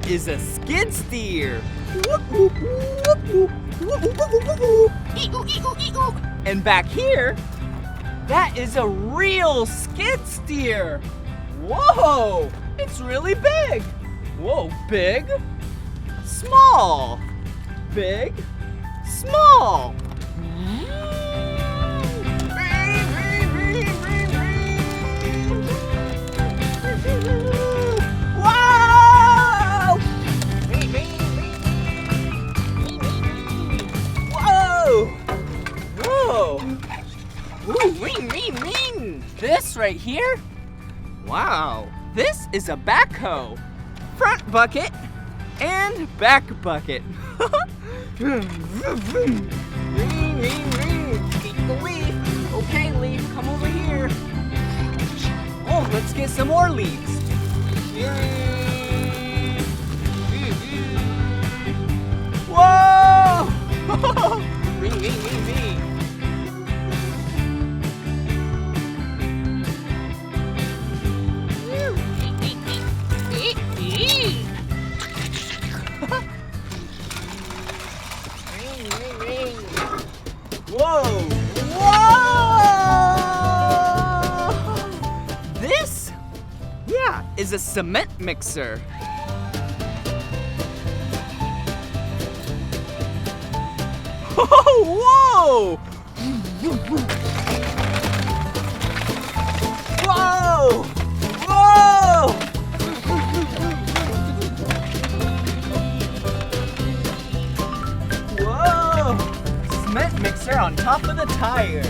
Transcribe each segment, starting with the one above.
is a skid steer. And back here, that is a real skid steer. Whoa, it's really big. Whoa, big, small, big, small. Wow! Whoa! Whoa! Ooh, ring, ring, ring! This right here? Wow, this is a backhoe. Front bucket and back bucket. Ring, ring, ring. Keep the leaf. Okay, leaf, come over here. Oh, let's get some more leaves. Whoa! Ring, ring, ring, ring. Whoa! Whoa! This, is a cement mixer. Whoa! Whoa! Whoa! Whoa! Cement mixer on top of the tire.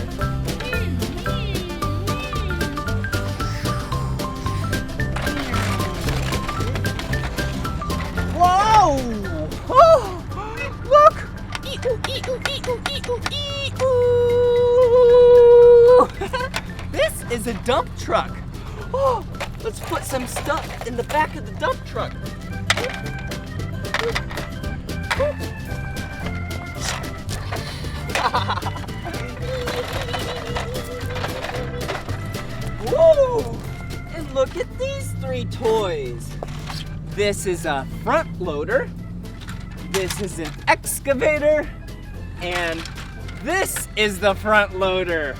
Whoa! Oh, look! This is a dump truck. Oh, let's put some stuff in the back of the dump truck. Whoa! And look at these three toys. This is a front loader. This is an excavator. And this is the front loader.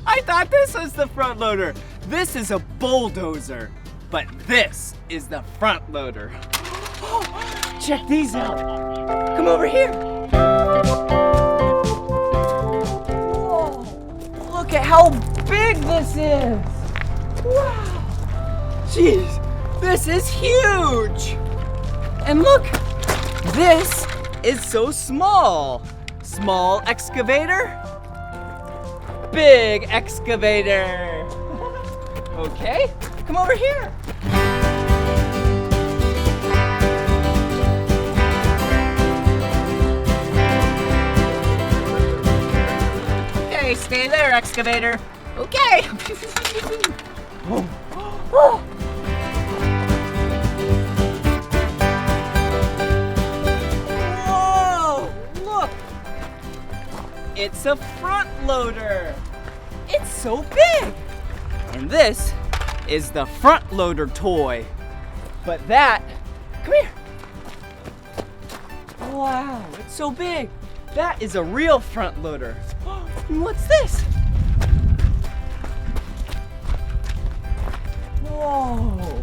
I thought this was the front loader. This is a bulldozer, but this is the front loader. Check these out. Come over here. Whoa, look at how big this is. Wow. Jeez, this is huge. And look, this is so small. Small excavator, big excavator. Okay, come over here. Okay, stay there, excavator. Okay. Whoa. Oh. It's a front loader. It's so big. And this is the front loader toy. But that, come here. Wow, it's so big. That is a real front loader. And what's this? Whoa.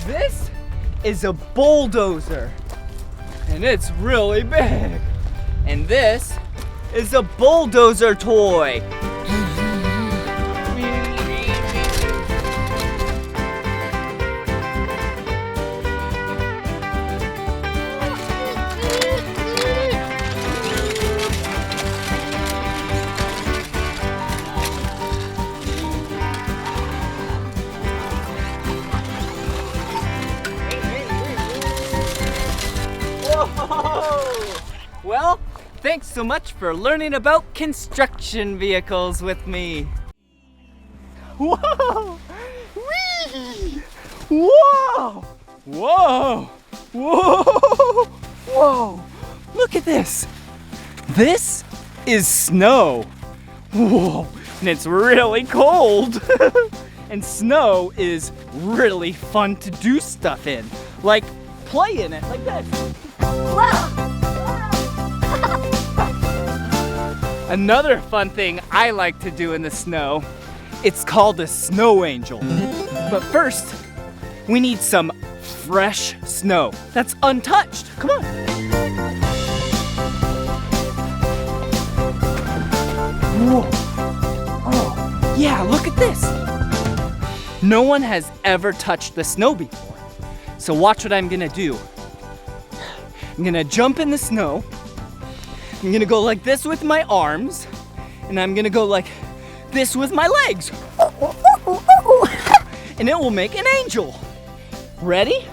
This is a bulldozer. And it's really big. And this is a bulldozer toy. Whoa! Well, thanks so much for learning about construction vehicles with me. Whoa! Whee! Whoa! Whoa! Whoa! Whoa! Look at this! This is snow. Whoa! And it's really cold. And snow is really fun to do stuff in. Like play in it like this. Another fun thing I like to do in the snow, it's called a snow angel. But first, we need some fresh snow that's untouched. Come on. Whoa. Oh, yeah, look at this. No one has ever touched the snow before. So watch what I'm gonna do. I'm gonna jump in the snow. I'm gonna go like this with my arms, and I'm gonna go like this with my legs. And it will make an angel. Ready?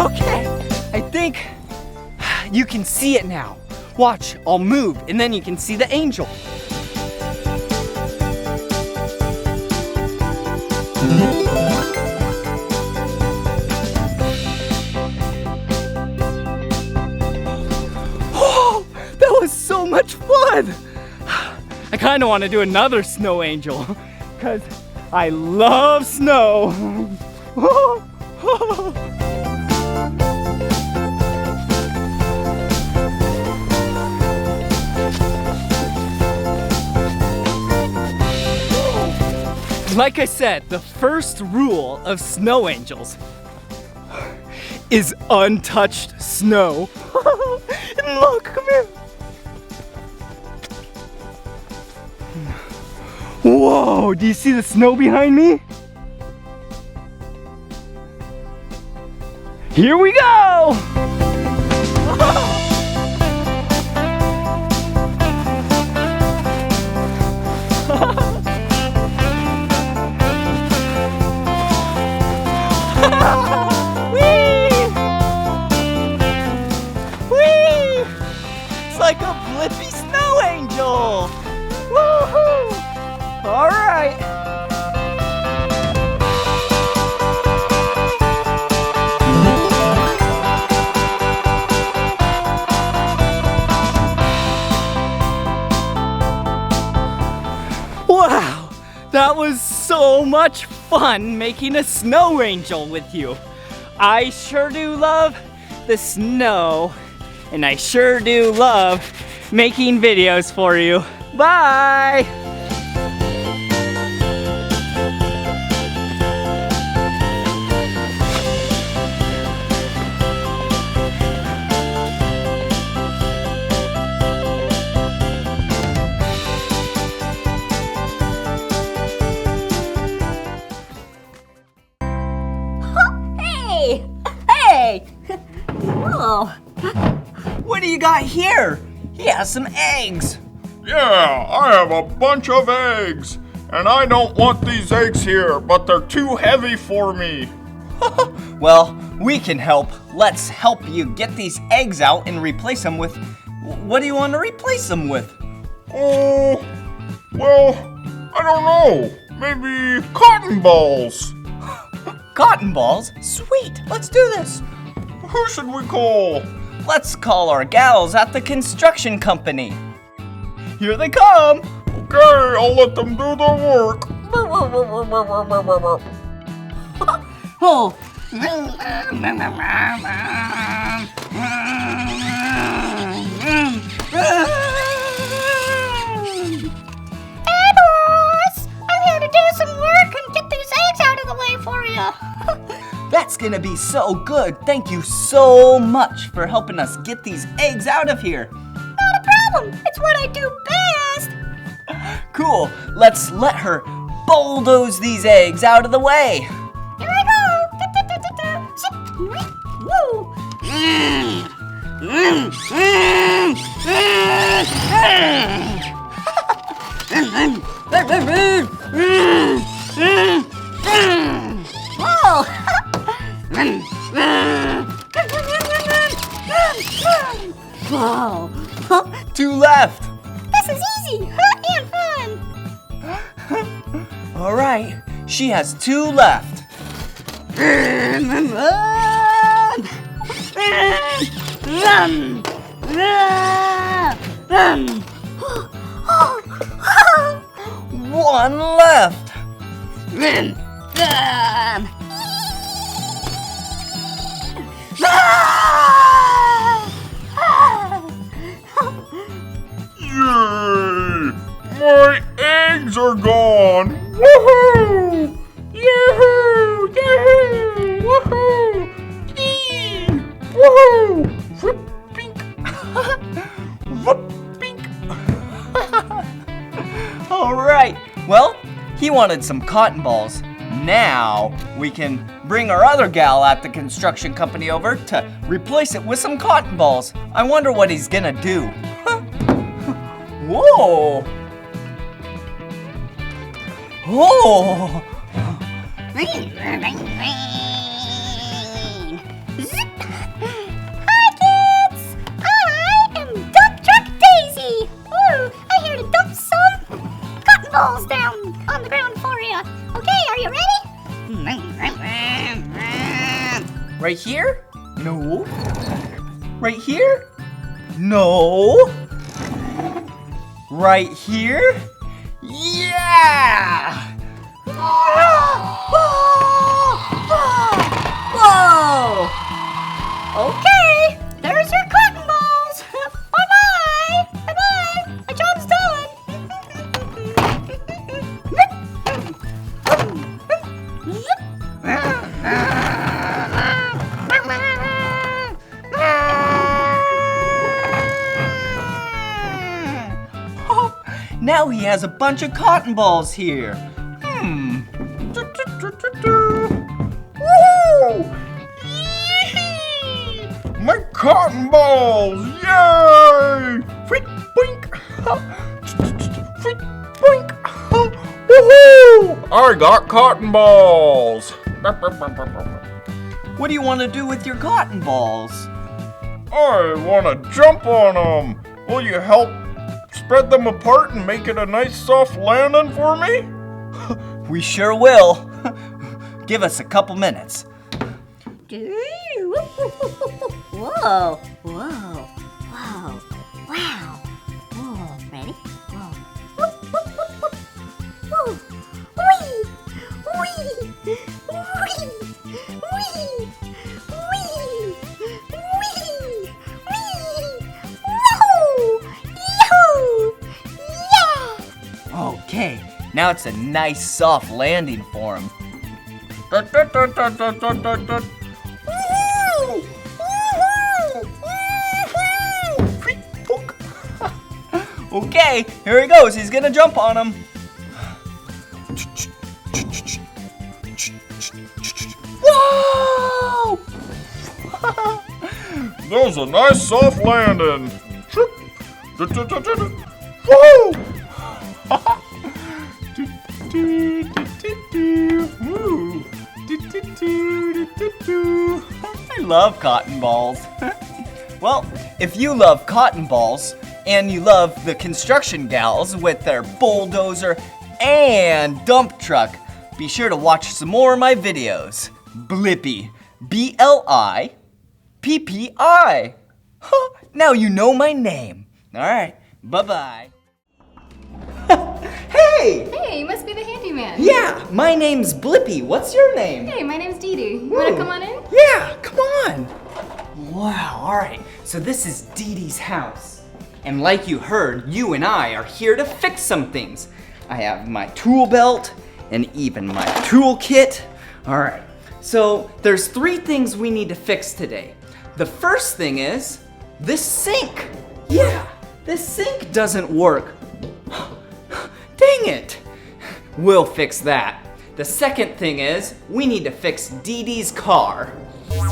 Okay, I think you can see it now. Watch, I'll move, and then you can see the angel. Oh, that was so much fun! I kind of want to do another snow angel, because I love snow. Like I said, the first rule of snow angels is untouched snow. And look, come here. Whoa, do you see the snow behind me? Here we go! Whee! Whee! It's like a Blippi snow angel! Woohoo! All right. Wow, that was so much fun making a snow angel with you. I sure do love the snow, and I sure do love making videos for you. Bye! Hey! Oh. What do you got here? He has some eggs. Yeah, I have a bunch of eggs. And I don't want these eggs here, but they're too heavy for me. Well, we can help. Let's help you get these eggs out and replace them with... What do you want to replace them with? Oh, well, I don't know. Maybe cotton balls. Cotton balls? Sweet, let's do this. Who should we call? Let's call our gals at the construction company. Here they come. Okay, I'll let them do their work. Oh. I'm here to do some work and get these eggs out of the way for you. That's gonna be so good. Thank you so much for helping us get these eggs out of here. Not a problem. It's what I do best. Cool. Let's let her bulldoze these eggs out of the way. Here I go. Woo. Whoa. Whoa. Two left. This is easy and fun. All right. She has two left. One left. Yay! My eggs are gone! Woohoo! Yahoo! Yahoo! Woohoo! Yee! Woohoo! Whoop, pink! Whoop, pink! All right. Well, he wanted some cotton balls. Now we can bring our other gal at the construction company over to replace it with some cotton balls. I wonder what he's gonna do. Whoa! Oh! Zip. Hi, kids! I am Dump Truck Daisy. Ooh, I'm here to dump some cotton balls down on the ground for you. Okay, are you ready? Right here? No. Right here? No. Right here? Yeah! Whoa! Okay, there's your cotton balls. Bye-bye. Bye-bye. My job's done. Now he has a bunch of cotton balls here. Woo! Yee! My cotton balls! Yay! Freak, boink! Freak, boink! Woohoo! I got cotton balls! What do you want to do with your cotton balls? I want to jump on them. Will you help spread them apart and make it a nice soft landing for me? We sure will. Give us a couple minutes. Whoa, whoa, whoa, wow. Whoa, ready? Whoa. Whoop, whoop, whoop, whoop. Whoa. Wee, wee, wee, wee, wee, wee, whoa, yoo, yeah. Okay, now it's a nice soft landing for him. Okay, here he goes. He's gonna jump on him. Whoa! That was a nice soft landing. Woo! I love cotton balls. Well, if you love cotton balls and you love the construction gals with their bulldozer and dump truck, be sure to watch some more of my videos. Blippi, B-L-I-P-P-I. Now you know my name. All right, bye-bye. Hey! Hey, you must be the handyman. Yeah, my name's Blippi. What's your name? Hey, my name's Dee Dee. You wanna come on in? Yeah, come on. Wow, all right. So this is Dee Dee's house. And like you heard, you and I are here to fix some things. I have my tool belt and even my toolkit. All right, so there's 3 things we need to fix today. The first thing is this sink. Yeah, this sink doesn't work. Dang it! We'll fix that. The second thing is we need to fix Dee Dee's car.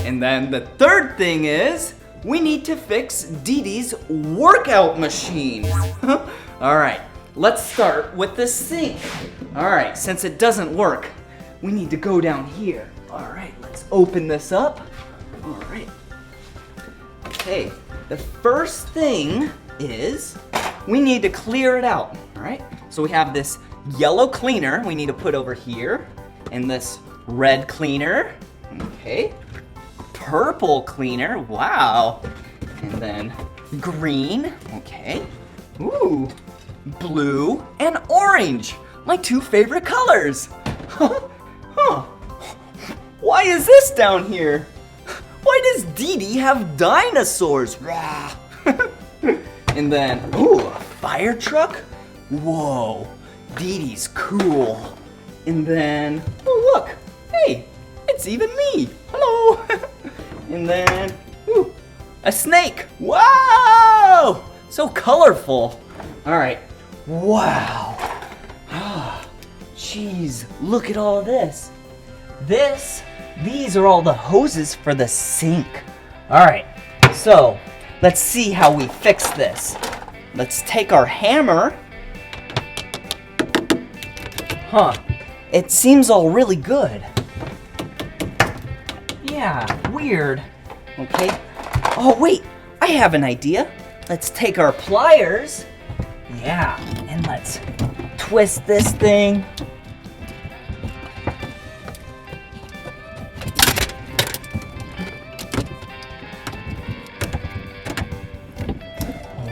And then the third thing is we need to fix Dee Dee's workout machine. All right, let's start with the sink. All right, since it doesn't work, we need to go down here. All right, let's open this up. All right. Okay, the first thing is we need to clear it out. All right, so we have this yellow cleaner we need to put over here, and this red cleaner. Okay, purple cleaner, wow. And then green, okay. Ooh, blue and orange, my two favorite colors. Huh. Why is this down here? Why does Dee Dee have dinosaurs? Rah. And then, ooh, a fire truck? Whoa, Dee Dee's cool. And then, oh look, hey, it's even me. Hello. And then, ooh, a snake. Wow, so colorful. All right, wow. Jeez, look at all of this. These are all the hoses for the sink. All right, so let's see how we fix this. Let's take our hammer. It seems all really good. Yeah, weird. Okay. Oh, wait, I have an idea. Let's take our pliers. Yeah, and let's twist this thing.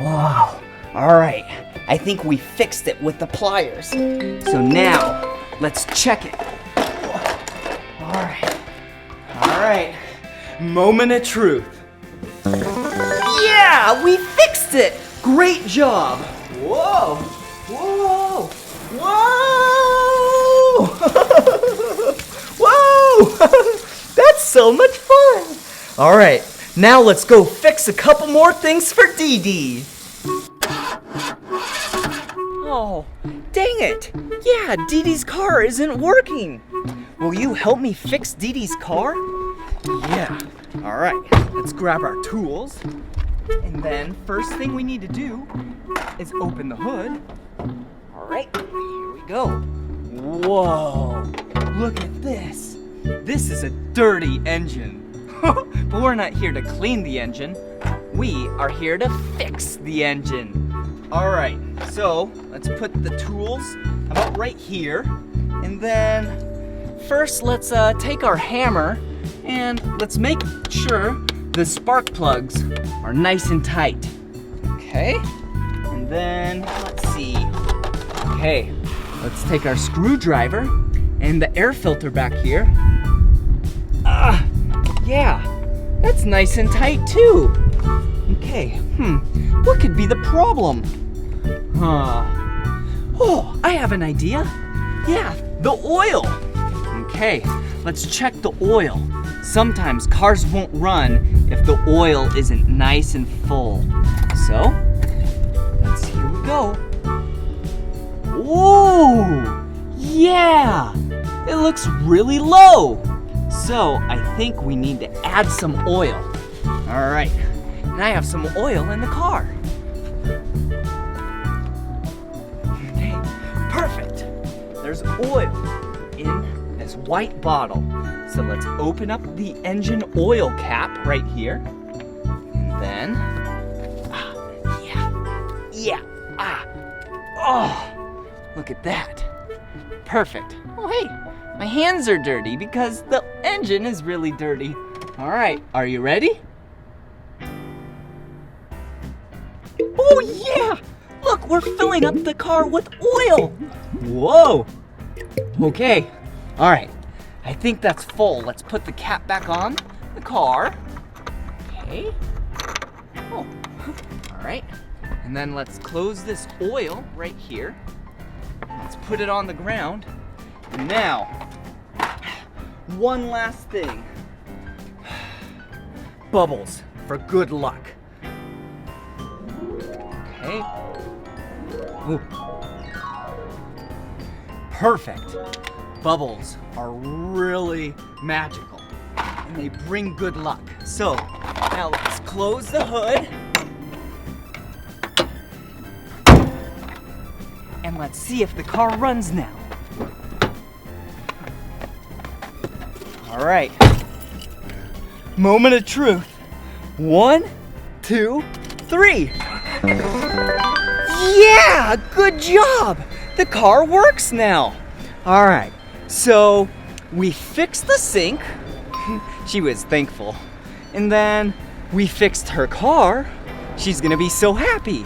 Wow. All right. I think we fixed it with the pliers. So now, let's check it. All right. All right. Moment of truth. Yeah, we fixed it. Great job. Whoa. Whoa. Whoa. Whoa. That's so much fun. All right. Now let's go fix a couple more things for Dee Dee. Oh, dang it! Yeah, Dee Dee's car isn't working. Will you help me fix Dee Dee's car? Yeah. All right, let's grab our tools. And then first thing we need to do is open the hood. All right, here we go. Whoa, look at this. This is a dirty engine. But we're not here to clean the engine. We are here to fix the engine. All right, so let's put the tools about right here. And then first let's take our hammer and let's make sure the spark plugs are nice and tight. Okay, and then let's see. Okay, let's take our screwdriver and the air filter back here. Yeah, that's nice and tight too. Okay, what could be the problem? Oh, I have an idea. Yeah, the oil. Okay, let's check the oil. Sometimes cars won't run if the oil isn't nice and full. So, here we go. Whoa, yeah, it looks really low. So, I think we need to add some oil. All right, and I have some oil in the car. Okay, perfect. There's oil in this white bottle. So let's open up the engine oil cap right here. And then, look at that. Perfect. Oh, hey, my hands are dirty because the engine is really dirty. All right, are you ready? Oh yeah, look, we're filling up the car with oil. Whoa, okay, all right, I think that's full. Let's put the cap back on the car. Okay, oh, all right, and then let's close this oil right here. Let's put it on the ground. Now, one last thing. Bubbles for good luck. Okay. Ooh. Perfect. Bubbles are really magical and they bring good luck. So now let's close the hood. And let's see if the car runs now. All right. Moment of truth. 1, 2, 3. Yeah, good job. The car works now. All right, so we fixed the sink. She was thankful. And then we fixed her car. She's gonna be so happy.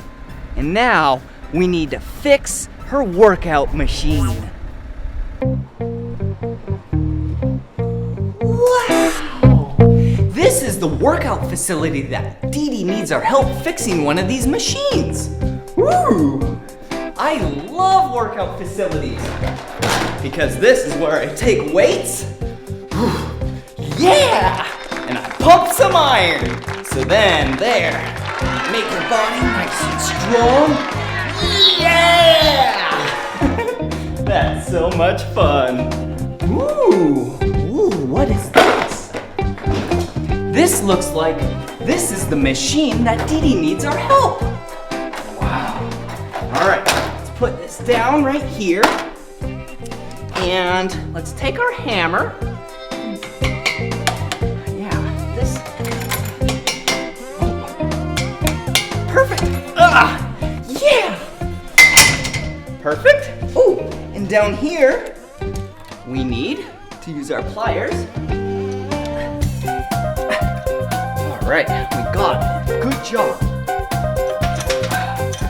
And now we need to fix her workout machine. Wow! This is the workout facility that Dee Dee needs our help fixing one of these machines. Woo! I love workout facilities because this is where I take weights. Yeah! And I pump some iron. So then there, you make your body nice and strong. Yeah! That's so much fun. Ooh, what is this? This looks like this is the machine that Dee Dee needs our help. Wow. All right, let's put this down right here. And let's take our hammer. Perfect. Yeah. Perfect. Oh, and down here, we need to use our pliers. All right, we got it. Good job.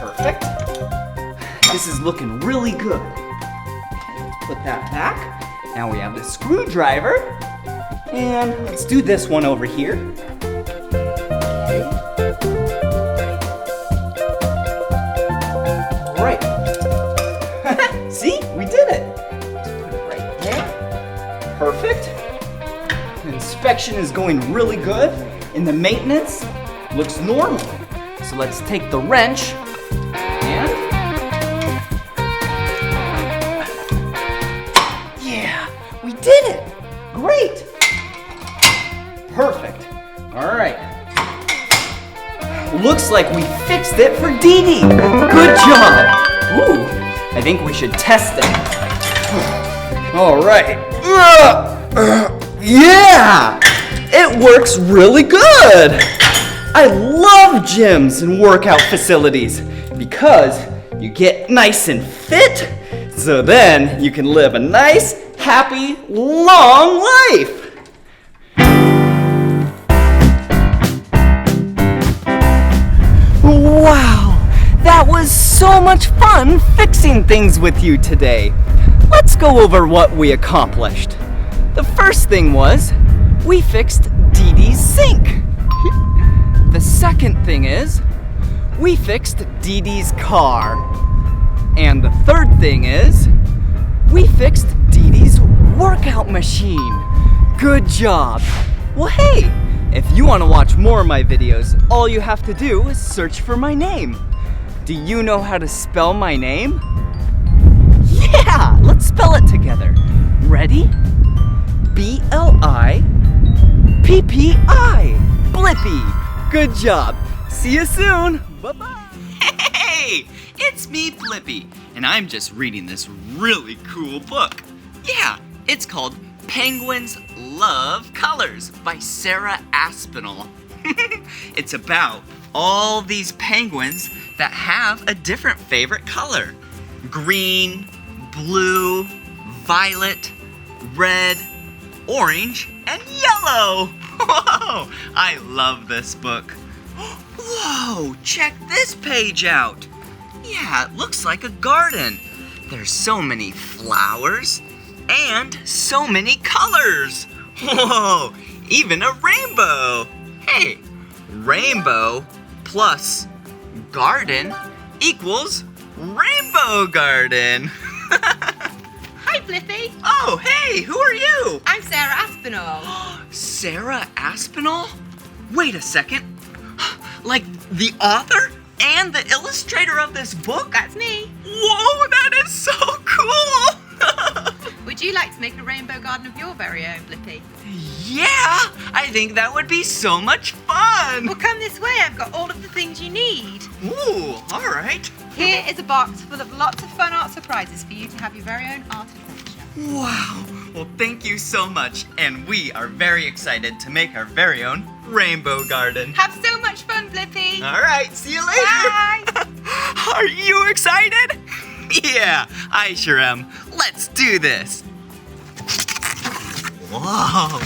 Perfect. This is looking really good. Okay, let's put that back. Now we have the screwdriver. And let's do this one over here. Right. See, we did it. Let's put it right there. Perfect. The inspection is going really good, and the maintenance looks normal. So let's take the wrench and yeah, we did it. Great. Perfect. All right. Looks like we fixed it for Dee Dee. Good job. Ooh, I think we should test it. All right. Yeah, it works really good. I love gyms and workout facilities because you get nice and fit, so then you can live a nice, happy, long life. Wow, that was so much fun fixing things with you today. Let's go over what we accomplished. The first thing was, we fixed Dee Dee's sink. The second thing is, we fixed Dee Dee's car. And the third thing is, we fixed Dee Dee's workout machine. Good job. Well, hey, if you want to watch more of my videos, all you have to do is search for my name. Do you know how to spell my name? Yeah, let's spell it together. Ready? B-L-I-P-P-I. Blippi. Good job. See you soon. Bye-bye. Hey, it's me, Blippi, and I'm just reading this really cool book. Yeah, it's called Penguins Love Colors by Sarah Aspinall. It's about all these penguins that have a different favorite color. Green, blue, violet, red, orange, and yellow. Whoa, I love this book. Whoa, check this page out. Yeah, it looks like a garden. There's so many flowers and so many colors. Whoa, even a rainbow. Hey, rainbow plus garden equals rainbow garden. Hi, Blippi. Oh, hey, who are you? I'm Sarah Aspinall. Sarah Aspinall? Wait a second. Like the author and the illustrator of this book? That's me. Whoa, that is so cool! Would you like to make a rainbow garden of your very own, Blippi? Yeah, I think that would be so much fun. Well, come this way. I've got all of the things you need. Ooh, all right. Here is a box full of lots of fun art surprises for you to have your very own art adventure. Wow. Well, thank you so much. And we are very excited to make our very own rainbow garden. Have so much fun, Blippi. All right, see you later. Bye. Are you excited? Yeah, I sure am. Let's do this. Whoa.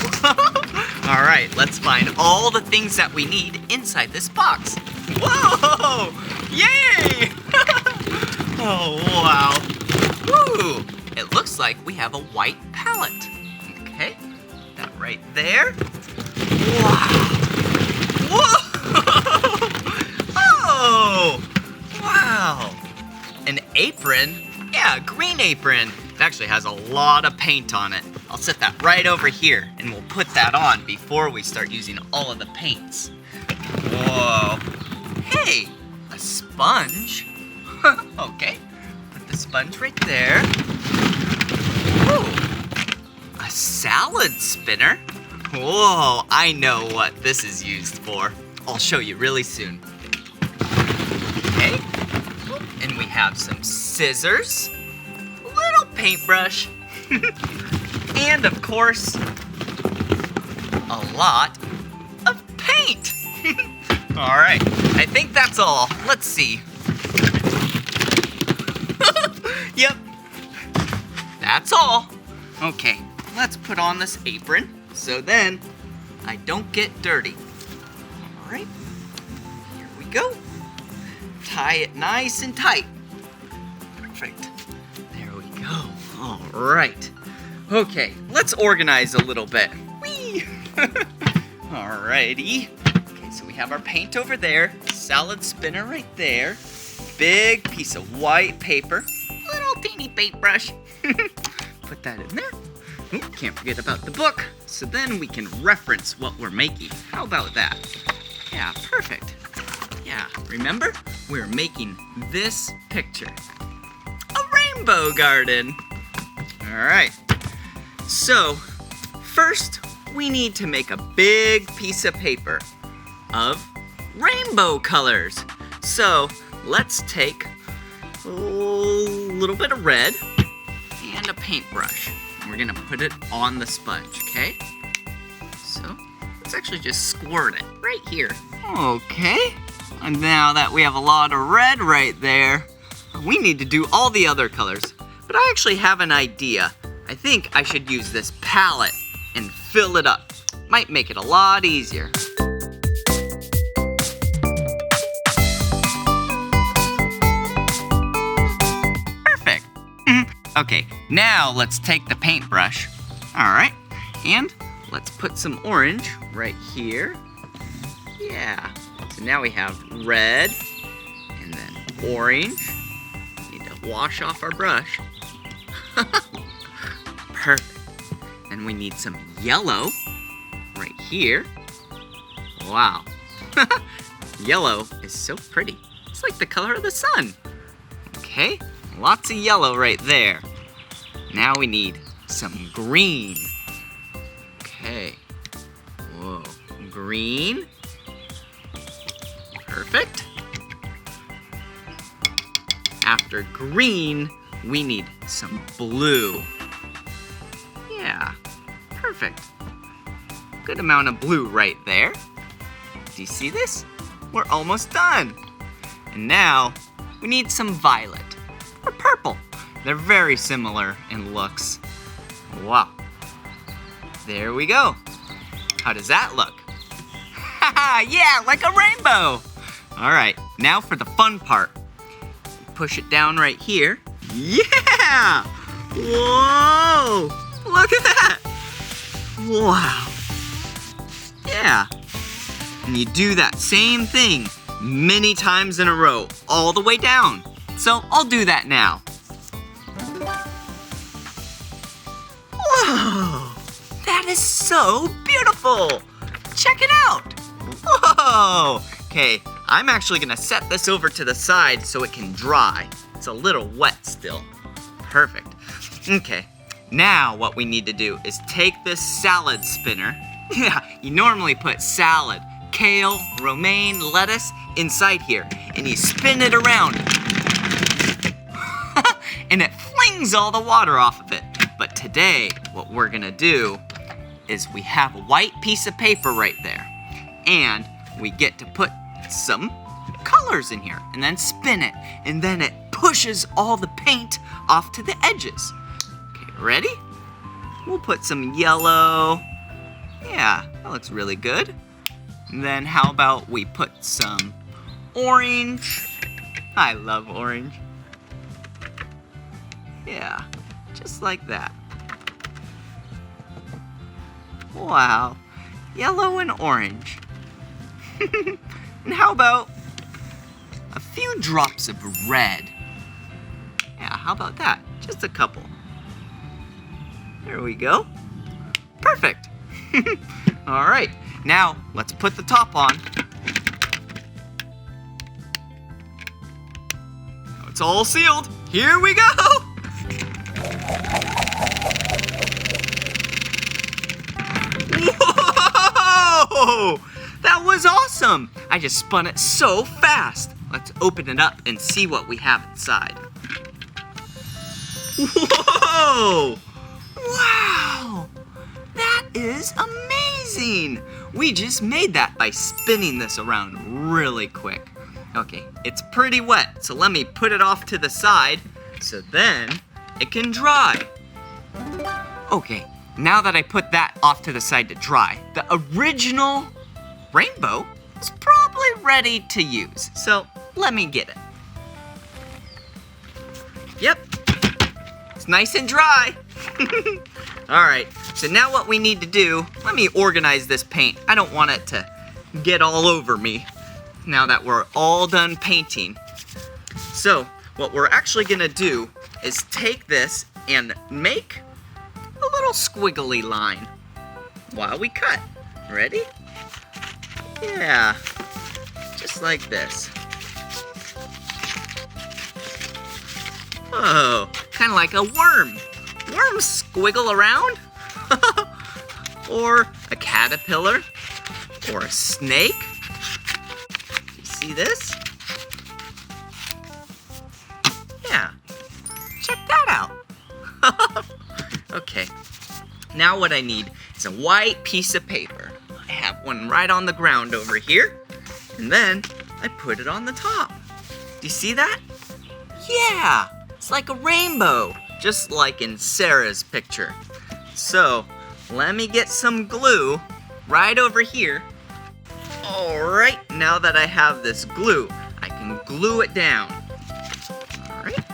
All right, let's find all the things that we need inside this box. Whoa! Yay! Oh, wow. Woo! It looks like we have a white palette. Okay, put that right there. Wow! Whoa! Oh! Wow! An apron? Yeah, a green apron. It actually has a lot of paint on it. I'll set that right over here, and we'll put that on before we start using all of the paints. Whoa. Hey, a sponge. Okay, put the sponge right there. Ooh, a salad spinner. Whoa, I know what this is used for. I'll show you really soon. Okay, and we have some scissors, a little paintbrush, and of course, a lot of paint. All right, I think that's all. Let's see. Yep, that's all. Okay, let's put on this apron so then I don't get dirty. All right, here we go. Tie it nice and tight. Perfect. There we go. All right. Okay, let's organize a little bit. Whee! Alrighty. Okay, so we have our paint over there, salad spinner right there, big piece of white paper, little teeny paintbrush. Put that in there. Ooh, can't forget about the book, so then we can reference what we're making. How about that? Yeah, perfect. Yeah, remember? We're making this picture. A rainbow garden. All right. So, first, we need to make a big piece of paper of rainbow colors. So, let's take a little bit of red and a paintbrush. We're gonna put it on the sponge, okay? So, let's actually just squirt it right here. Okay, and now that we have a lot of red right there, we need to do all the other colors. But I actually have an idea. I think I should use this palette and fill it up. Might make it a lot easier. Perfect. Okay, now let's take the paintbrush. All right, and let's put some orange right here. Yeah, so now we have red and then orange. Need to wash off our brush. Perfect. And we need some yellow right here. Wow. Yellow is so pretty. It's like the color of the sun. Okay, lots of yellow right there. Now we need some green. Okay. Whoa, green. Perfect. After green, we need some blue. Yeah, perfect. Good amount of blue right there. Do you see this? We're almost done. And now, we need some violet or purple. They're very similar in looks. Wow. There we go. How does that look? Haha, yeah, like a rainbow. All right, now for the fun part. Push it down right here. Yeah! Whoa! Look at that! Wow. Yeah. And you do that same thing many times in a row, all the way down. So I'll do that now. Whoa! That is so beautiful! Check it out! Whoa! Okay, I'm actually gonna set this over to the side so it can dry. It's a little wet still. Perfect. Okay, now what we need to do is take this salad spinner. Yeah, you normally put salad, kale, romaine, lettuce inside here, and you spin it around. And it flings all the water off of it. But today, what we're gonna do is we have a white piece of paper right there. And we get to put some colors in here and then spin it. And then it pushes all the paint off to the edges. Okay, ready? We'll put some yellow Yeah, that looks really good. And then how about we put some orange? I love orange. Yeah, just like that. Wow, yellow and orange. And how about a few drops of red? Yeah, how about that? Just a couple. There we go. Perfect. All right, now let's put the top on. Now it's all sealed. Here we go. Whoa! That was awesome. I just spun it so fast. Let's open it up and see what we have inside. Whoa! Wow! That is amazing! We just made that by spinning this around really quick. Okay, it's pretty wet, so let me put it off to the side so then it can dry. Okay, now that I put that off to the side to dry, the original rainbow is probably ready to use. So let me get it. Yep, it's nice and dry. All right, so now what we need to do, let me organize this paint. I don't want it to get all over me now that we're all done painting. So what we're actually gonna do is take this and make a little squiggly line while we cut. Ready? Yeah, just like this. Whoa, kind of like a worm. Worms squiggle around. Or a caterpillar. Or a snake. You see this? Yeah, check that out. Okay, now what I need is a white piece of paper. I have one right on the ground over here. And then I put it on the top. Do you see that? Yeah, it's like a rainbow, just like in Sarah's picture. So let me get some glue right over here. All right, now that I have this glue, I can glue it down. All right.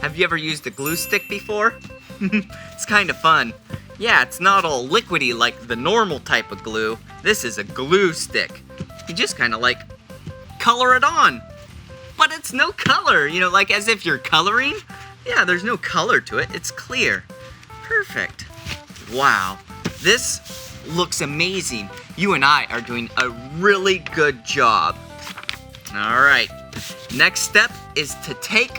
Have you ever used a glue stick before? It's kind of fun. Yeah, it's not all liquidy like the normal type of glue. This is a glue stick. You just kind of like color it on. But it's no color, you know, like as if you're coloring. Yeah, there's no color to it. It's clear. Perfect. Wow, this looks amazing. You and I are doing a really good job. All right, next step is to take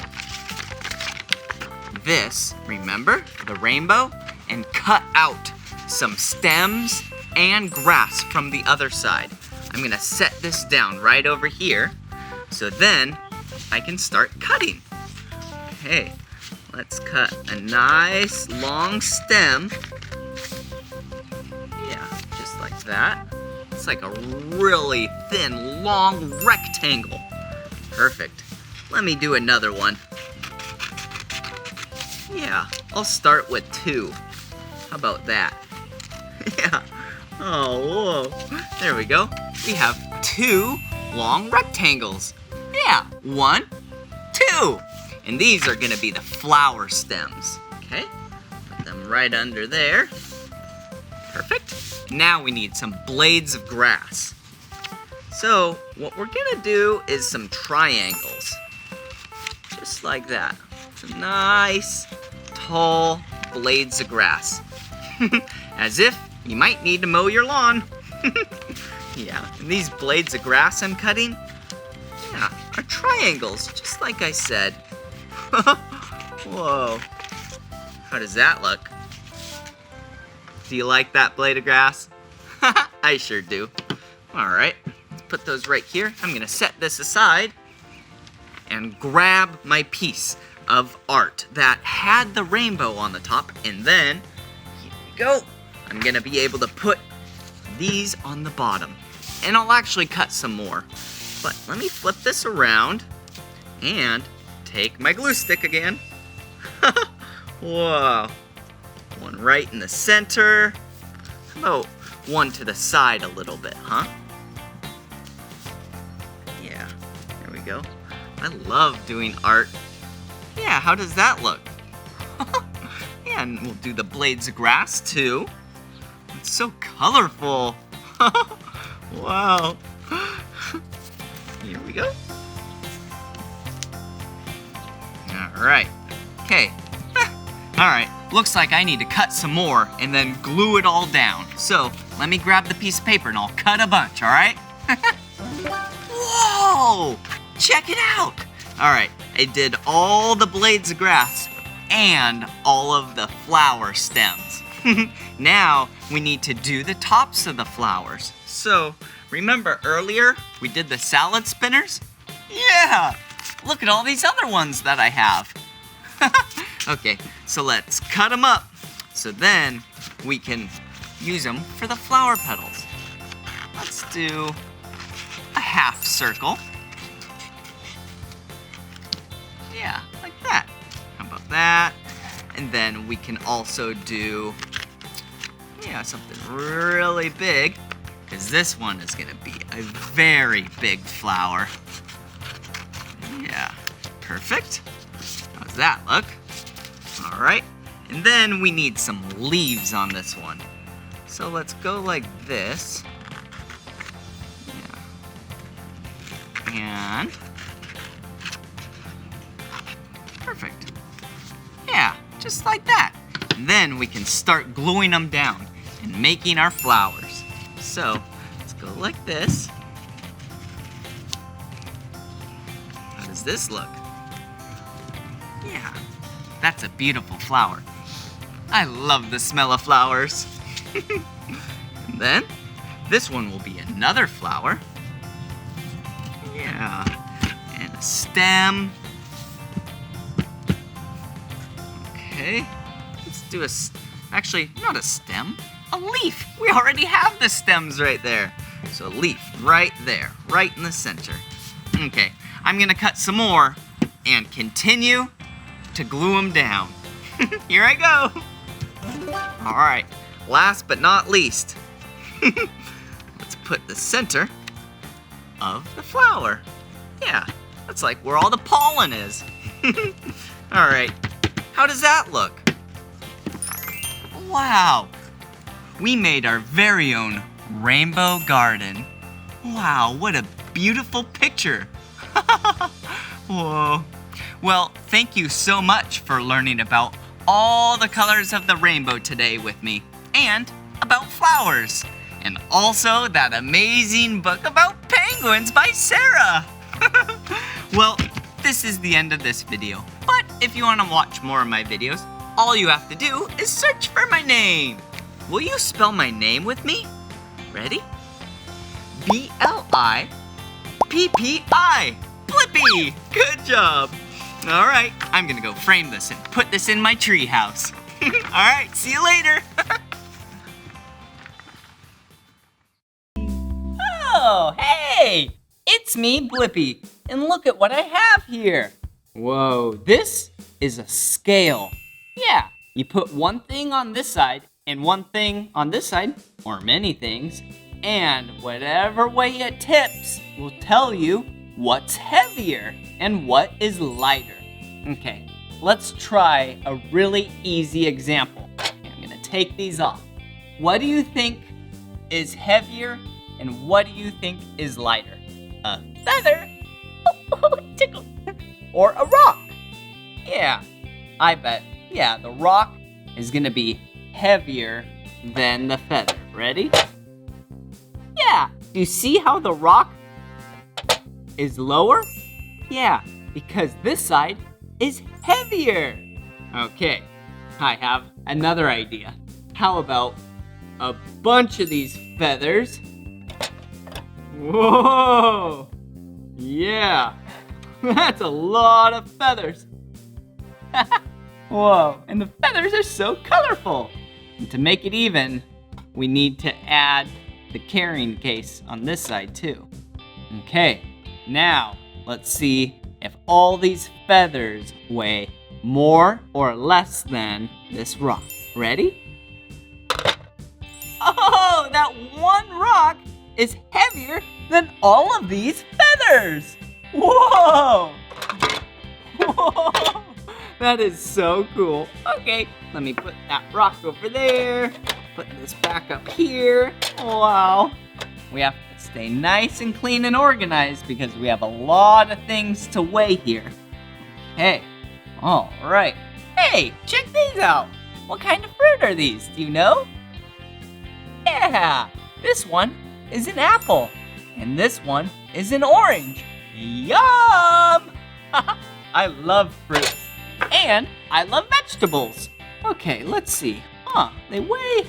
this, remember, the rainbow, and cut out some stems and grass from the other side. I'm gonna set this down right over here, so then I can start cutting. Okay, let's cut a nice long stem. Yeah, just like that. It's like a really thin, long rectangle. Perfect. Let me do another one. Yeah, I'll start with 2. How about that? Yeah. Oh, whoa. There we go. We have 2 long rectangles. Yeah, 1, 2. And these are gonna be the flower stems. Okay, put them right under there. Perfect. Now we need some blades of grass. So what we're gonna do is some triangles. Just like that. Some nice, tall blades of grass. As if you might need to mow your lawn. Yeah, and these blades of grass I'm cutting, yeah, are triangles, just like I said. Whoa, how does that look? Do you like that blade of grass? I sure do. All right, let's put those right here. I'm gonna set this aside and grab my piece of art that had the rainbow on the top, and then, here we go. I'm gonna be able to put these on the bottom, and I'll actually cut some more. But let me flip this around and take my glue stick again. Whoa, one right in the center. How about one to the side a little bit, huh? Yeah, there we go. I love doing art. Yeah, how does that look? Yeah, and we'll do the blades of grass too. It's so colorful. Wow. Here we go. All right. Okay. All right. Looks like I need to cut some more and then glue it all down. So let me grab the piece of paper and I'll cut a bunch, all right? Whoa! Check it out. All right. I did all the blades of grass and all of the flower stems. Now we need to do the tops of the flowers. So remember earlier we did the salad spinners? Yeah! Look at all these other ones that I have. Okay, so let's cut them up so then we can use them for the flower petals. Let's do a half circle. Yeah, like that. How about that? And then we can also do, something really big, because this one is gonna be a very big flower. Yeah, perfect. How's that look? All right, and then we need some leaves on this one. So let's go like this. Yeah. And perfect. Yeah, just like that. And then we can start gluing them down and making our flowers. So let's go like this. How does this look? Yeah, that's a beautiful flower. I love the smell of flowers. And then this one will be another flower. Yeah, and a stem. Okay, let's do actually, not a stem, a leaf. We already have the stems right there. So a leaf right there, right in the center. Okay, I'm gonna cut some more and continue to glue them down. Here I go. All right, last but not least, let's put the center of the flower. Yeah, that's like where all the pollen is. All right, how does that look? Wow, we made our very own rainbow garden. Wow, what a beautiful picture. Whoa. Well, thank you so much for learning about all the colors of the rainbow today with me, and about flowers, and also that amazing book about penguins by Sarah. Well, this is the end of this video, but if you want to watch more of my videos, all you have to do is search for my name. Will you spell my name with me? Ready? B-L-I-P-P-I. Blippi! Good job! All right, I'm gonna go frame this and put this in my tree house. All right, see you later. Oh, hey! It's me, Blippi, and look at what I have here. Whoa, this is a scale. Yeah, you put one thing on this side and one thing on this side, or many things, and whatever way it tips will tell you what's heavier and what is lighter. Okay, let's try a really easy example. I'm gonna take these off. What do you think is heavier and what do you think is lighter? A feather? Oh, tickle. Or a rock? Yeah, I bet. Yeah, the rock is gonna be heavier than the feather. Ready? Yeah, do you see how the rock is lower? Yeah, because this side is heavier. Okay, I have another idea. How about a bunch of these feathers? Whoa! Yeah, that's a lot of feathers. Whoa, and the feathers are so colorful. And to make it even, we need to add the carrying case on this side too. Okay, now let's see if all these feathers weigh more or less than this rock. Ready? Oh, that one rock is heavier than all of these feathers? Whoa! Whoa! That is so cool. Okay, let me put that rock over there. Put this back up here. Wow. We have to stay nice and clean and organized because we have a lot of things to weigh here. Hey, all right. Hey, check these out. What kind of fruit are these? Do you know? Yeah, this one is an apple, and this one is an orange. Yum! I love fruit, and I love vegetables. Okay, let's see. They weigh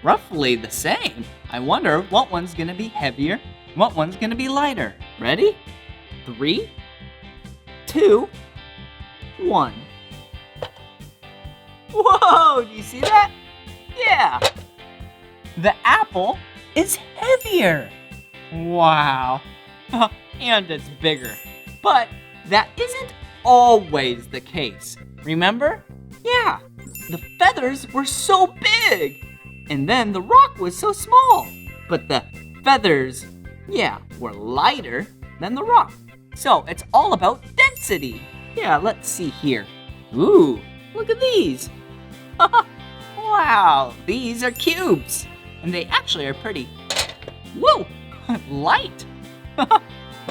roughly the same. I wonder what one's gonna be heavier, what one's gonna be lighter. Ready? 3, 2, 1. Whoa, do you see that? Yeah. The apple is heavier. Wow. And it's bigger. But that isn't always the case. Remember? Yeah, the feathers were so big. And then the rock was so small. But the feathers, yeah, were lighter than the rock. So it's all about density. Yeah, let's see here. Ooh, look at these. Wow, these are cubes. And they actually are pretty, whoa, light.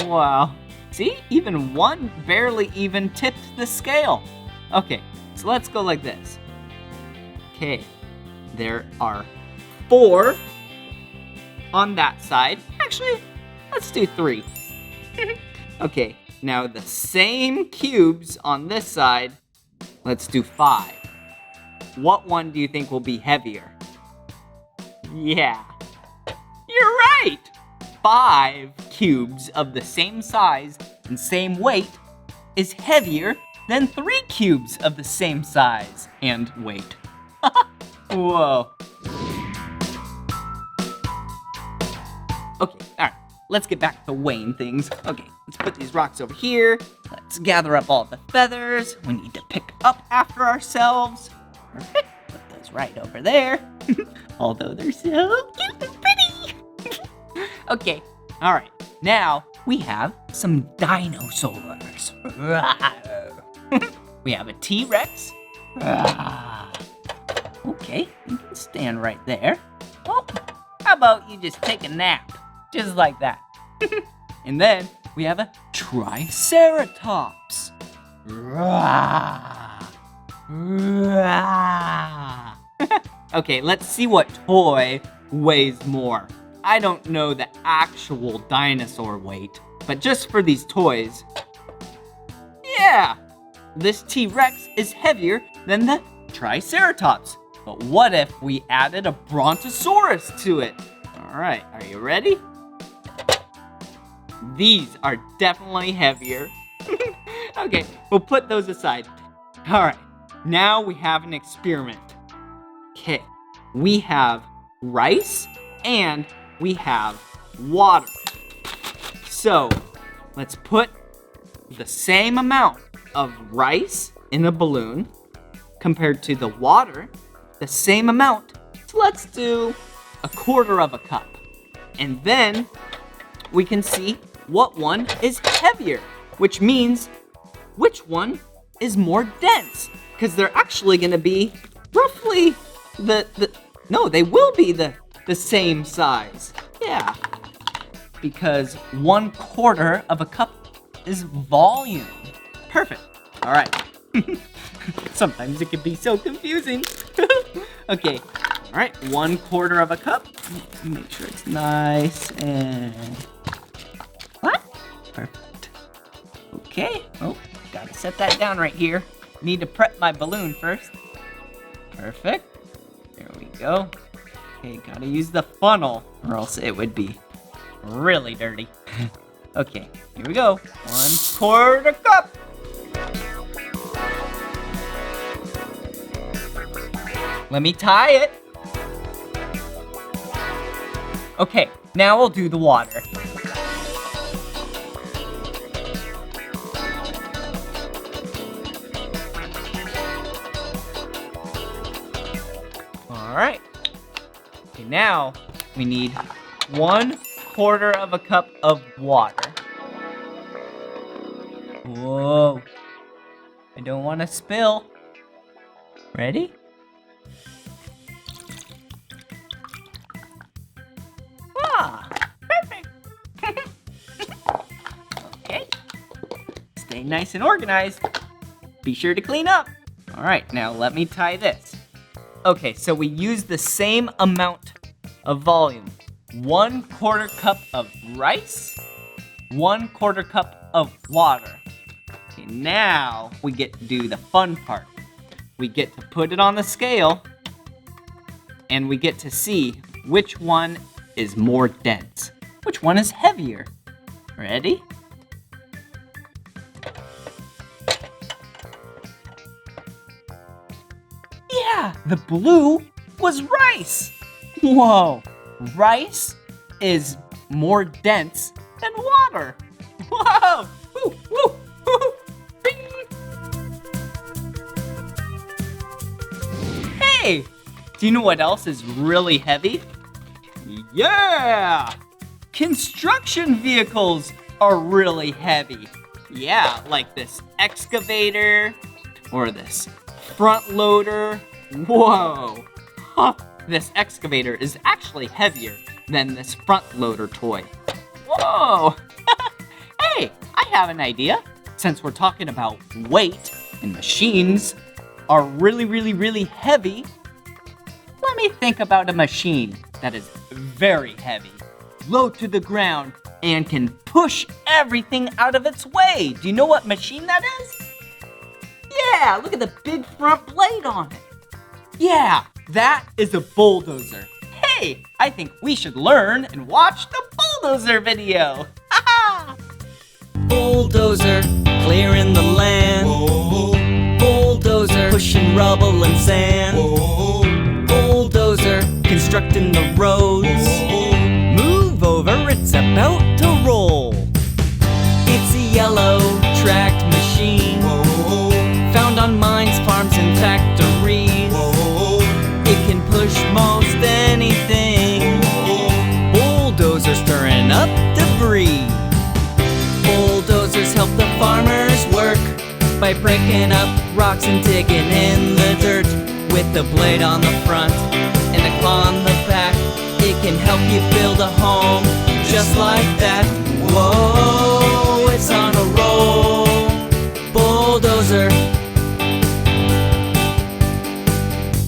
Wow. See, even one barely even tipped the scale. Okay, so let's go like this. Okay, there are 4 on that side. Actually, let's do 3. Okay, now the same cubes on this side. Let's do 5. What one do you think will be heavier? Yeah, you're right. 5 cubes of the same size and same weight is heavier than 3 cubes of the same size and weight. Whoa. Okay, all right, let's get back to weighing things. Okay, let's put these rocks over here. Let's gather up all the feathers. We need to pick up after ourselves. Perfect. Put those right over there. Although they're so cute and pretty. Okay, all right. Now we have some dinosaurs. We have a T-Rex. Okay, you can stand right there. Well, how about you just take a nap? Just like that. And then we have a Triceratops. Okay, let's see what toy weighs more. I don't know the actual dinosaur weight, but just for these toys, yeah, this T-Rex is heavier than the Triceratops. But what if we added a Brontosaurus to it? All right, are you ready? These are definitely heavier. Okay, we'll put those aside. All right, now we have an experiment. Okay, we have rice and we have water. So let's put the same amount of rice in a balloon compared to the water, the same amount. So let's do 1/4 cup. And then we can see what one is heavier, which means which one is more dense, because they're actually gonna be roughly they will be the same size. Yeah, because 1/4 cup is volume. Perfect. All right. Sometimes it can be so confusing. Okay. All right. 1/4 cup. Make sure it's nice and what? Perfect. Okay. Oh, gotta set that down right here. Need to prep my balloon first. Perfect. There we go. Okay, gotta use the funnel or else it would be really dirty. Okay, here we go. 1/4 cup. Let me tie it. Okay, now we'll do the water. All right. Okay, now we need 1/4 of a cup of water. Whoa. I don't want to spill. Ready? Ah, perfect. Okay. Stay nice and organized. Be sure to clean up. All right, now let me tie this. Okay, so we use the same amount of volume. 1/4 cup of rice, 1/4 cup of water. Okay, now we get to do the fun part. We get to put it on the scale, and we get to see which one is more dense. Which one is heavier? Ready? Yeah, the blue was rice. Whoa, rice is more dense than water. Whoa, woo, woo, woo. Bing. Hey, do you know what else is really heavy? Yeah, construction vehicles are really heavy. Yeah, like this excavator or this front loader. Whoa! Huh. This excavator is actually heavier than this front loader toy. Whoa! Hey, I have an idea. Since we're talking about weight and machines are really heavy, let me think about a machine that is very heavy, low to the ground, and can push everything out of its way. Do you know what machine that is? Yeah, look at the big front blade on it. Yeah, that is a bulldozer. Hey, I think we should learn and watch the bulldozer video. Bulldozer, clearing the land. Bulldozer, pushing rubble and sand. Bulldozer, constructing the roads. Move over, it's about to roll. It's a yellow tracked machine, found on mines, farms, and factories. It can push most anything. Bulldozers stirring up debris. Bulldozers help the farmers work by breaking up rocks and digging in the dirt. With the blade on the front and a claw on the back, it can help you build a home just like that. Whoa, it's on a roll. Bulldozer.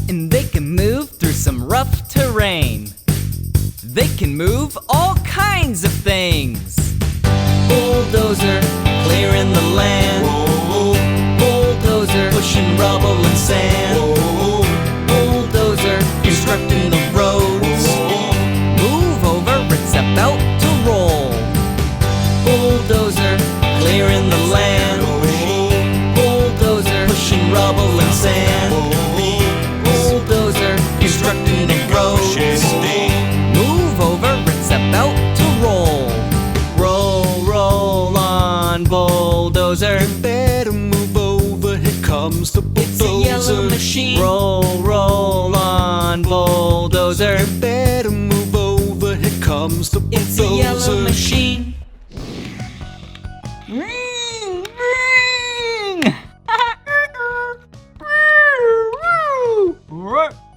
And they can move through some rough terrain. They can move all kinds of things. Bulldozer, clearing the land. Bulldozer, pushing rubble and sand. Bulldozer, constructing the roads. Move over, it's about to roll. Bulldozer, clearing the land. Bulldozer, pushing rubble and sand. Bulldozer, constructing the roads. Move over, it's about to roll. Roll on, bulldozer. Better move over, here comes the bulldozer. It's a yellow machine. Roll on, bulldozer. Better move over, here comes the bulldozer. It's a yellow machine. Ring, ring.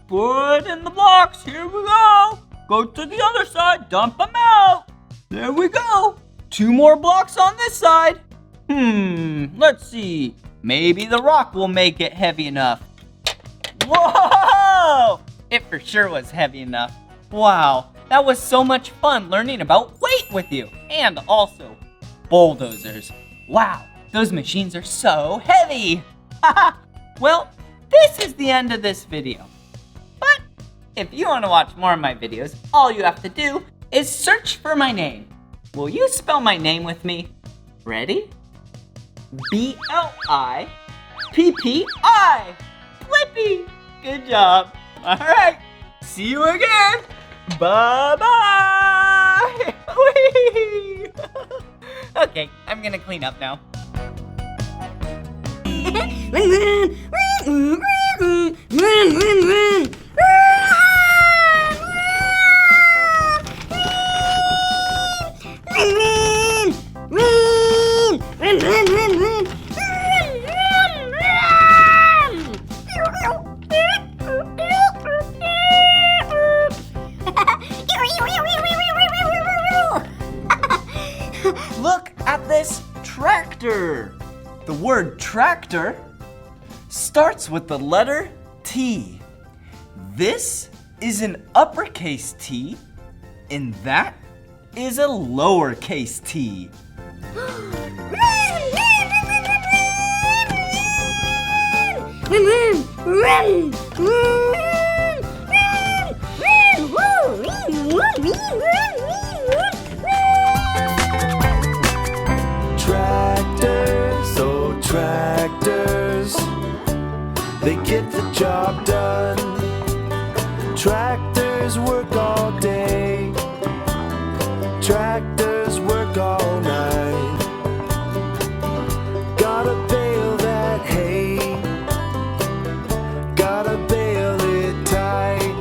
Put in the blocks, here we go. Go to the other side, dump them out. There we go. 2 more blocks on this side. Let's see. Maybe the rock will make it heavy enough. Whoa! It for sure was heavy enough. Wow, that was so much fun learning about weight with you. And also bulldozers. Wow, those machines are so heavy. Well, this is the end of this video. But if you want to watch more of my videos, all you have to do is search for my name. Will you spell my name with me? Ready? Blippi. Blippi. Good job. All right. See you again. Bye-bye. Okay, I'm gonna clean up now. word tractor starts with the letter T. This is an uppercase T, and that is a lowercase t. Tractors, oh tractors, they get the job done. Tractors work all day, tractors work all night. Gotta bale that hay, gotta bale it tight.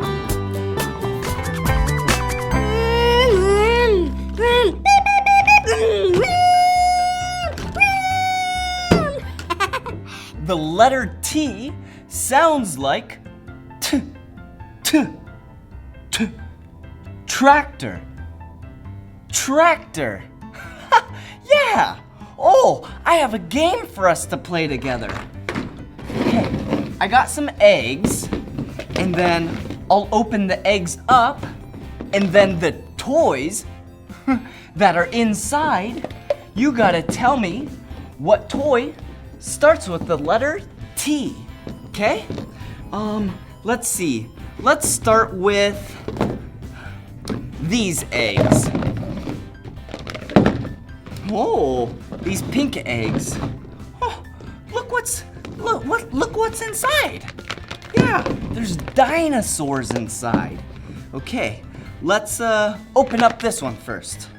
The letter T sounds like T, T, T. Tractor. Tractor. Yeah. Oh, I have a game for us to play together. Okay, I got some eggs, and then I'll open the eggs up, and then the toys that are inside, you gotta tell me what toy starts with the letter T, okay? Let's see. Let's start with these eggs. Whoa, these pink eggs. Oh, look what's inside. Yeah, there's dinosaurs inside. Okay, let's open up this one first.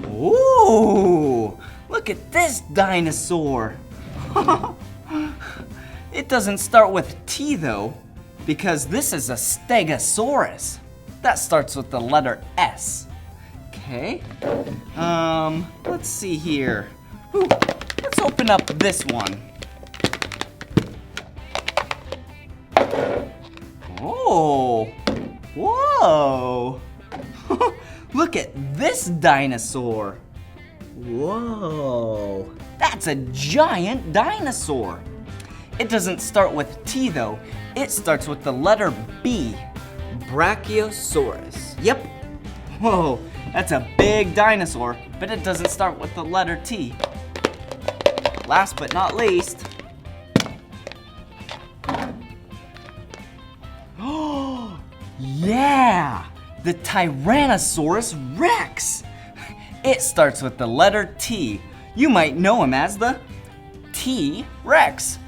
Ooh, look at this dinosaur. It doesn't start with T though, because this is a stegosaurus. That starts with the letter S. Okay, let's see here. Ooh, let's open up this one. Oh, whoa. Look at this dinosaur. Whoa, that's a giant dinosaur. It doesn't start with T though. It starts with the letter B, Brachiosaurus. Yep. Whoa, that's a big dinosaur, but it doesn't start with the letter T. Last but not least. Oh, yeah, the Tyrannosaurus Rex. It starts with the letter T. You might know him as the T-Rex.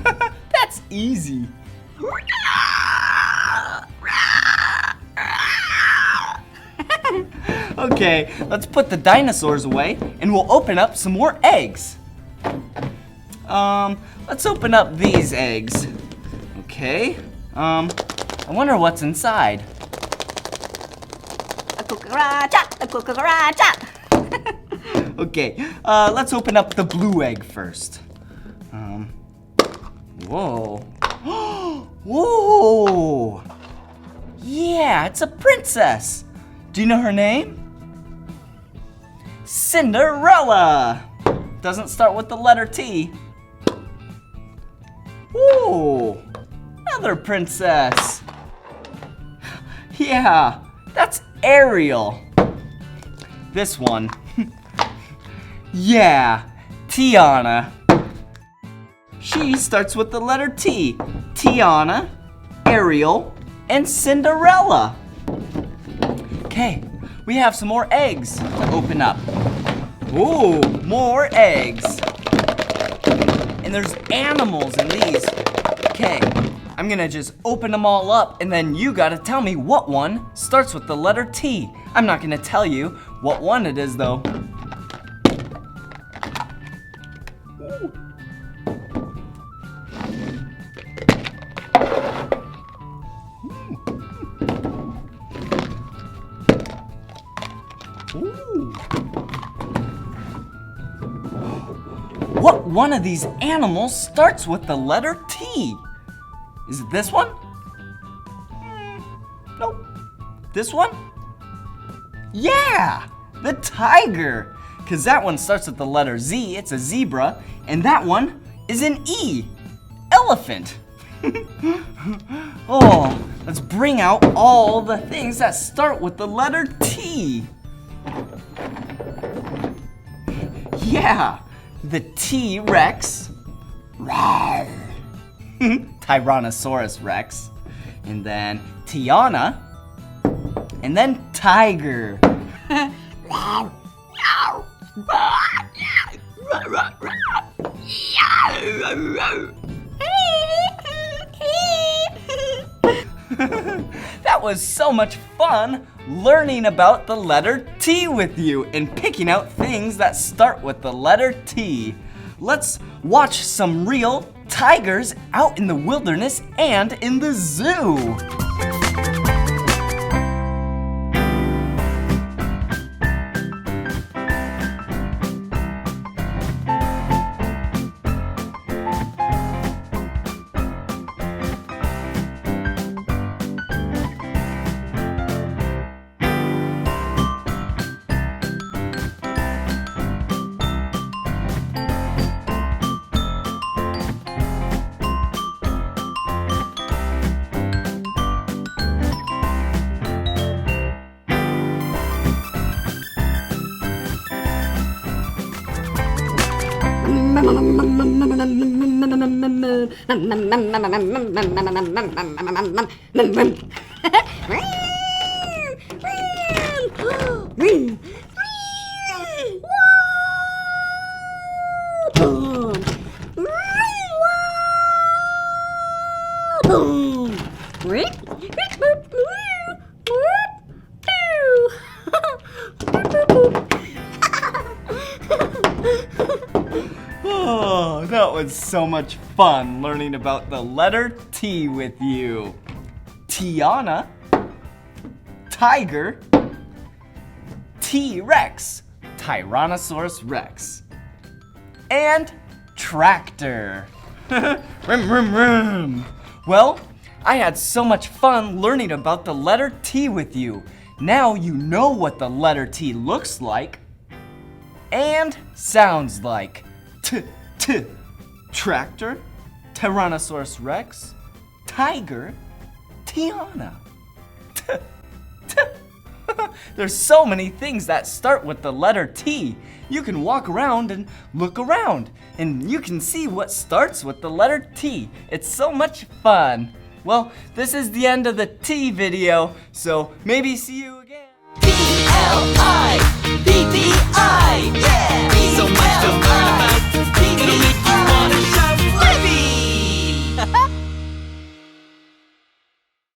That's easy. Okay, let's put the dinosaurs away and we'll open up some more eggs. Let's open up these eggs. Okay, I wonder what's inside. A cucaracha, a cucaracha. Okay, let's open up the blue egg first. Whoa. Whoa! Yeah, it's a princess. Do you know her name? Cinderella. Doesn't start with the letter T. Whoa! Another princess. Yeah, that's Ariel. This one. Yeah, Tiana. She starts with the letter T. Tiana, Ariel, and Cinderella. Okay, we have some more eggs to open up. Ooh, more eggs. And there's animals in these. Okay, I'm gonna just open them all up and then you gotta tell me what one starts with the letter T. I'm not gonna tell you what one it is though. Ooh. Ooh. What one of these animals starts with the letter T? Is it this one? Nope. This one? Yeah, the tiger. Because that one starts with the letter Z, it's a zebra, and that one is an E, elephant. Oh, let's bring out all the things that start with the letter T. Yeah, the T-Rex, Tyrannosaurus Rex, and then Tiana, and then tiger. That was so much fun learning about the letter T with you and picking out things that start with the letter T. Let's watch some real tigers out in the wilderness and in the zoo. Oh, that was so much fun learning about the letter T with you. Tiana, tiger, T-Rex, Tyrannosaurus Rex, and tractor. Rim, rim, rim. Well, I had so much fun learning about the letter T with you. Now you know what the letter T looks like and sounds like. T, tractor, Tyrannosaurus Rex, tiger, Tiana. There's so many things that start with the letter T. You can walk around and look around, and you can see what starts with the letter T. It's so much fun. Well, this is the end of the T video, so maybe see you again. Blippi, yeah!